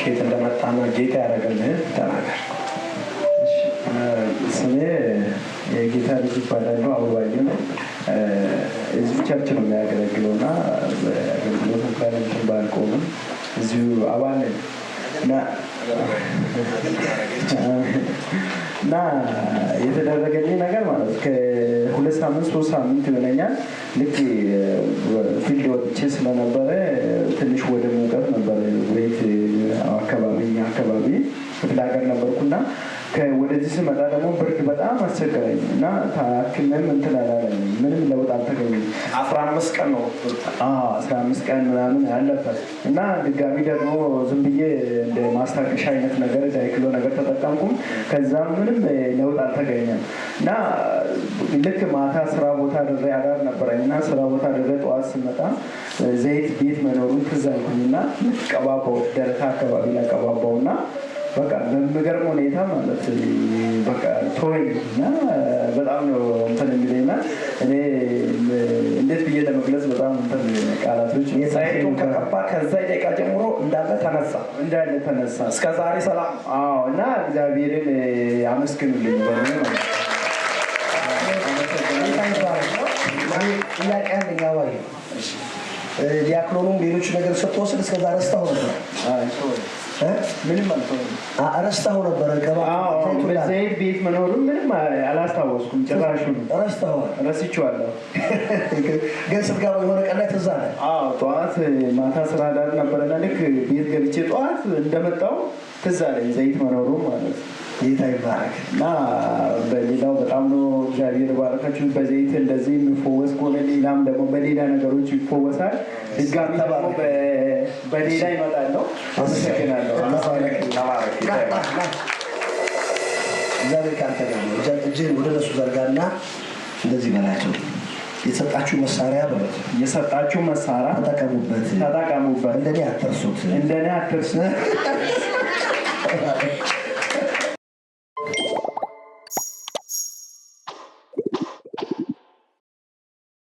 ከየት እንደመጣና ጌታ ያደረገልህ ተናገር። ስሜ የጌታ ልጅ ይባላል። አበባዬ ነው። እዚሁ ቸርች ነው የሚያገለግለው እና በአገልግሎት እንኳን እንትን ባልቆምም እዚሁ አባል ነኝ እና የተደረገልኝ ነገር ማለት ከ2 ሳምንት 3 ሳምንት ይሆነኛል። ልክ ፊልድ ወጥቼ ስለነበረ ትንሽ ወደ ሙቀት ነበረ ቤት አካባቢ ክፍለ ሀገር ነበርኩና ወደዚህ ስመጣ ደግሞ ብርድ በጣም አስቸገረኝ እና ታክመም እንትን አላለኝ። ምንም ለውጥ አልተገኘም። 15 ቀን ነው 15 ቀን ምናምን ያለበት እና ድጋሚ ደግሞ ዝም ብዬ እንደ ማስታገሻ አይነት ነገር ዳይክሎ ነገር ተጠቀምኩም። ከዛም ምንም ለውጥ አልተገኘም እና ልክ ማታ ስራ ቦታ ድሬ አዳር ነበረኝ እና ስራ ቦታ ድሬ ጠዋት ስመጣ ዘይት ቤት መኖሩን ትዝ አልኩኝና ቀባባው ደረታ አካባቢ ላይ ቀባባውና በቃ በሚገርም ሁኔታ ማለት በቃ ተወኝና በጣም ነው እንትን የሚለኝና እኔ እንዴት ብዬ ለመግለጽ በጣም እንትን ቃላቶች ዘይቱን ከቀባ ከዛ ደቂቃ ጀምሮ እንዳለ ተነሳ እስከ ዛሬ ሰላም። እና እግዚአብሔርን አመስግኑልኝ በእኔ ማለት ዲያክሎኑም ሌሎች ነገር ስትወስድ እስከዛ ረስታው ነበር። ምንም ረስታው ነበር። ዘይት ቤት መኖሩን ምንም አላስታወስኩም። ጭራሹን ረስቼዋለሁ። ግን ስትገባ የሆነ ቀን ላይ ትዝ አለ። ጠዋት ማታ ስራ ዳር ነበረና ልክ ቤት ገብቼ ጠዋት እንደመጣሁ ትዝ አለኝ ዘይት መኖሩ ማለት ነው። ጌታ ይባረክ እና በሌላው በጣም ነው እግዚአብሔር ባረካችሁ። በዘይት እንደዚህ የሚፈወስ ከሆነ ሌላም ደግሞ በሌላ ነገሮች ይፈወሳል። ድጋሚ ደግሞ በሌላ ይመጣለሁ። አመሰግናለሁ። እግዚአብሔር ካንተ ጋር ነው። እጅህን ወደ እነሱ ዘርጋና እንደዚህ በላቸው። የሰጣችሁ መሳሪያ በሉት። የሰጣችሁ መሳሪያ ተጠቀሙበት። እንደኔ አትርሱት።